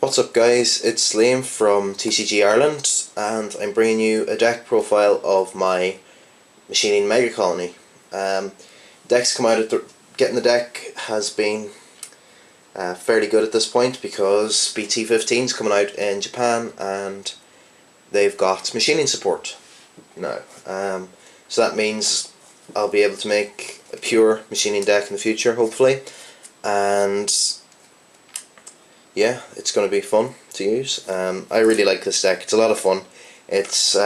What's up guys, it's Liam from TCG Ireland and I'm bringing you a deck profile of my machining Megacolony. Decks come out getting the deck has been fairly good at this point because BT15 is coming out in Japan and they've got machining support now. So that means I'll be able to make a pure machining deck in the future hopefully, and yeah, it's going to be fun to use. I really like this deck. It's a lot of fun. It's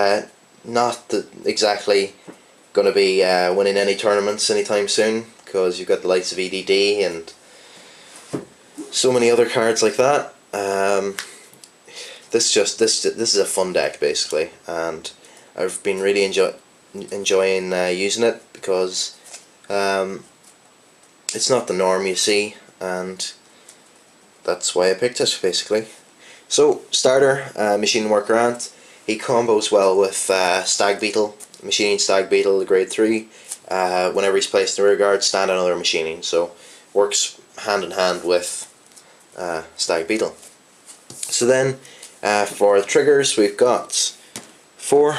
not exactly going to be winning any tournaments anytime soon because you've got the likes of EDD and so many other cards like that. This is a fun deck basically, and I've been really enjoying using it because it's not the norm you see, and that's why I picked it basically. So starter, Machine Worker Ant. He combos well with Stag Beetle, Machining Stag Beetle, the grade 3. Whenever he's placed in the rear guard, stand another machining. So works hand in hand with Stag Beetle. So then for the triggers, we've got 4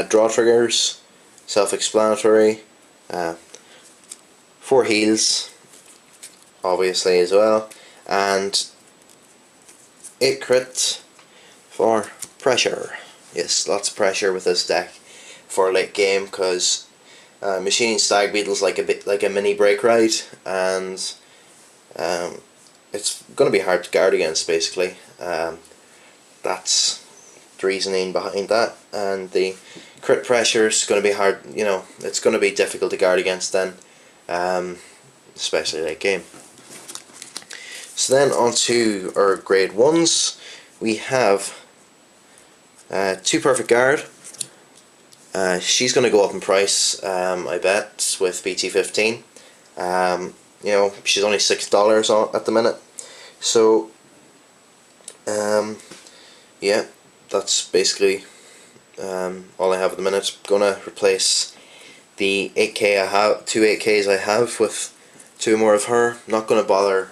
draw triggers, self-explanatory. 4 heals, obviously as well. And 8 crit for pressure. Yes, lots of pressure with this deck for late game because machining Stag Beetle's like a mini break ride, and it's going to be hard to guard against basically. That's the reasoning behind that, and the crit pressure is going to be hard. You know, it's going to be difficult to guard against then, especially late game. So then on to our grade 1s, we have 2 Perfect Guard. She's going to go up in price, I bet, with BT15. You know, she's only $6 at the minute. So, yeah, that's basically all I have at the minute. Gonna replace the 8K I have, 2 8Ks I have with 2 more of her. Not gonna bother.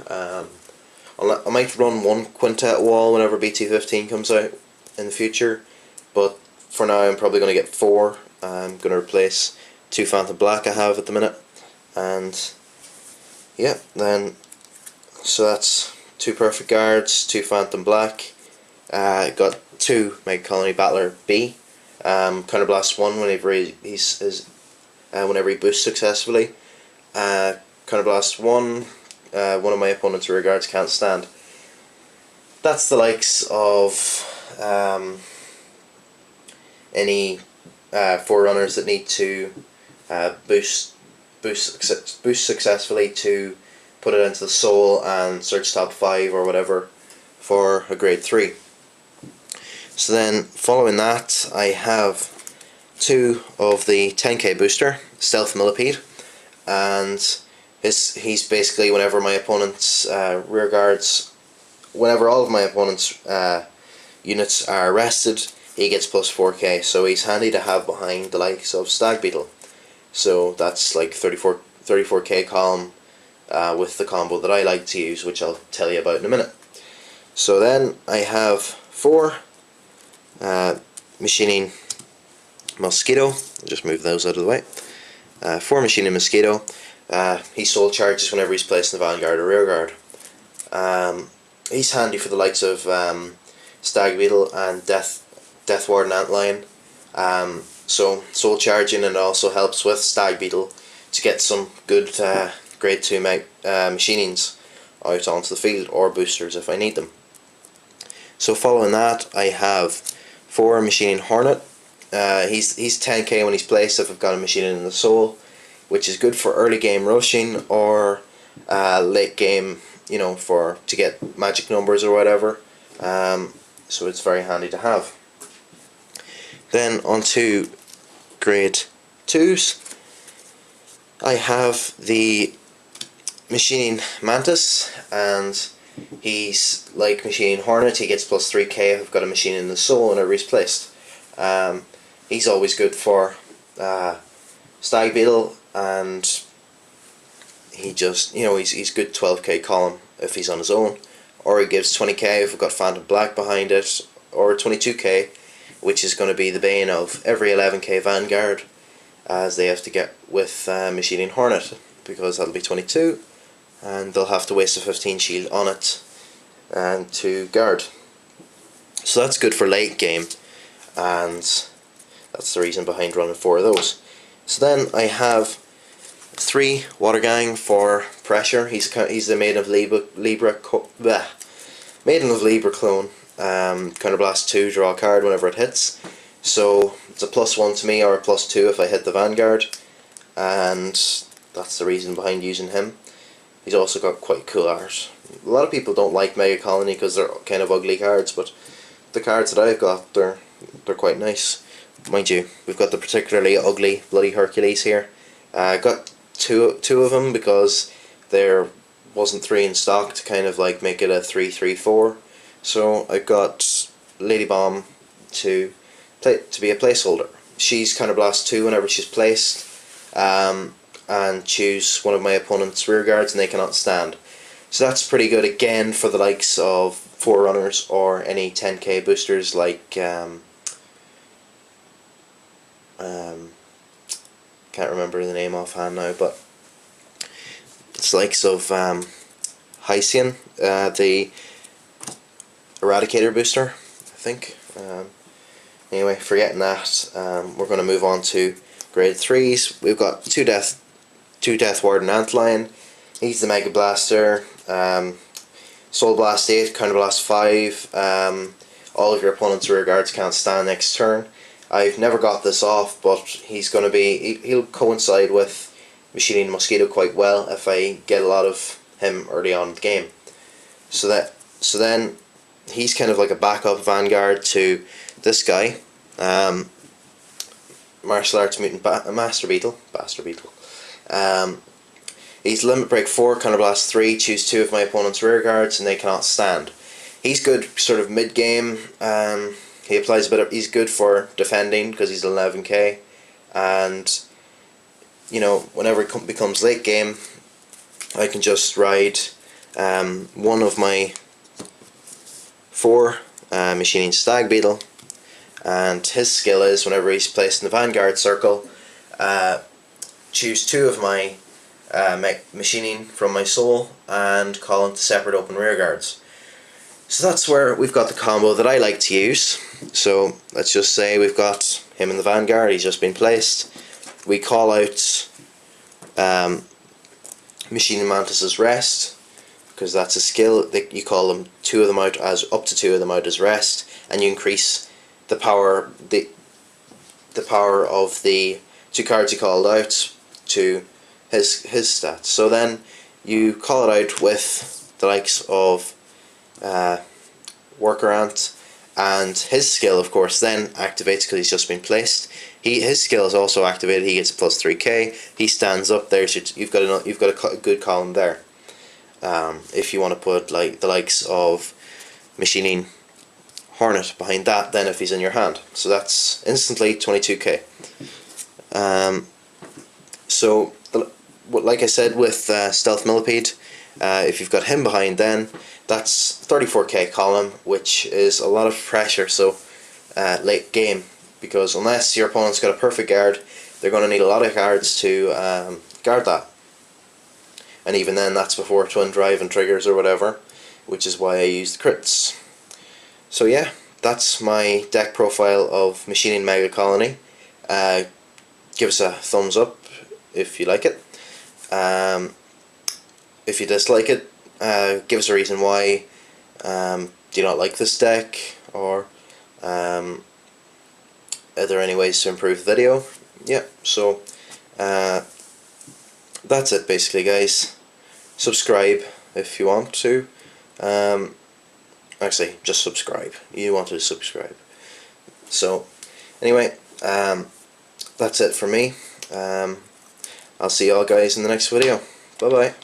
I might run 1 Quintet wall whenever BT15 comes out in the future, but for now I'm probably going to get 4. I'm going to replace 2 Phantom Black I have at the minute, and yeah, then so that's 2 Perfect Guards, 2 Phantom Black. Got 2 Megacolony Battler B. Counterblast 1 whenever whenever he boosts successfully. Counterblast 1. One of my opponent's rear guards can't stand. That's the likes of any forerunners that need to boost successfully to put it into the soul and search top 5 or whatever for a grade 3. So then following that, I have 2 of the 10k booster, Stealth Millipede, and he's basically whenever my opponent's rear guards, whenever all of my opponent's units are rested, he gets plus 4k, so he's handy to have behind the likes of Stag Beetle. So that's like 34k column with the combo that I like to use, which I'll tell you about in a minute. So then I have 4 Machining Mosquito. I'll just move those out of the way. 4 Machining Mosquito. He soul charges whenever he's placed in the vanguard or rear guard. He's handy for the likes of Stag Beetle and Death Warden Antlion. So soul charging, and it also helps with Stag Beetle to get some good grade 2 machinings out onto the field, or boosters if I need them. So following that, I have 4 Machining Hornet. He's 10k when he's placed if I've got a machining in the soul, which is good for early game rushing or late game, you know, to get magic numbers or whatever. So it's very handy to have. Then on to grade 2s, I have the Machining Mantis, and he's like Machining Hornet. He gets plus 3k if I've got a machine in the soul whenever he's placed. He's always good for Stag Beetle, and he just, you know, he's good 12k column if he's on his own. or he gives 20k if we've got Phantom Black behind it, or 22k, which is going to be the bane of every 11k Vanguard, as they have to get with Machining Hornet, because that'll be 22, and they'll have to waste a 15 shield on it and to guard. So that's good for late game, and that's the reason behind running 4 of those. So then I have 3 Water Gang for pressure. He's the Maiden of Libra clone. Counterblast 2, draw a card whenever it hits. So it's a +1 to me, or a +2 if I hit the Vanguard, and that's the reason behind using him. He's also got quite cool art. A lot of people don't like Megacolony because they're kind of ugly cards, but the cards that I've got, they're quite nice. Mind you, we've got the particularly ugly Bloody Hercules here. I got two of them because there wasn't 3 in stock to kind of like make it a 3-3-4. So I got Lady Bomb to be a placeholder. She's Counterblast 2 whenever she's placed, and choose one of my opponent's rear guards and they cannot stand. So that's pretty good again for the likes of Forerunners or any 10k boosters like can't remember the name offhand now, but it's likes of Hycian, the Eradicator booster, I think. Anyway, forgetting that, we're going to move on to grade 3s. We've got 2 Death Warden Antlion. He's the Mega Blaster. Soul Blast 8, Counterblast 5. All of your opponent's rear guards can't stand next turn. I've never got this off, but he'll coincide with Machining Mosquito quite well if I get a lot of him early on in the game. So then he's kind of like a backup Vanguard to this guy, Martial Arts Mutant Master Beetle. He's Limit Break 4, Counterblast 3, choose 2 of my opponent's rear guards and they cannot stand. He's good sort of mid game. He applies a bit of, he's good for defending because he's 11k, and you know, whenever it becomes late game, I can just ride one of my 4 Machining Stag Beetle, and his skill is whenever he's placed in the Vanguard circle, choose 2 of my Machining from my soul and call into separate open rear guards. So that's where we've got the combo that I like to use. So let's just say we've got him in the Vanguard, he's just been placed. We call out Machining Mantis's Rest, because that's a skill that you call them, 2 of them out as up to 2 of them out as rest, and you increase the power of the 2 cards you called out to his stats. So then you call it out with the likes of Worker Ant, and his skill of course then activates because he's just been placed. His skill is also activated, he gets a +3k, he stands up there, so you've got a good column there. If you want to put like the likes of Machining Hornet behind that, then if he's in your hand, so that's instantly 22k. So like I said with Stealth Millipede, if you've got him behind, then that's 34k column, which is a lot of pressure. So late game, because unless your opponent's got a perfect guard, they're going to need a lot of cards to guard that, and even then that's before Twin Drive and triggers or whatever, which is why I use the crits. So yeah, that's my deck profile of Machining Megacolony. Give us a thumbs up if you like it. If you dislike it, give us a reason why. Do you not like this deck, or are there any ways to improve the video? Yeah, so that's it basically, guys. Subscribe if you want to. Actually, just subscribe. You want to subscribe. So anyway, that's it for me. I'll see y'all guys in the next video. Bye bye.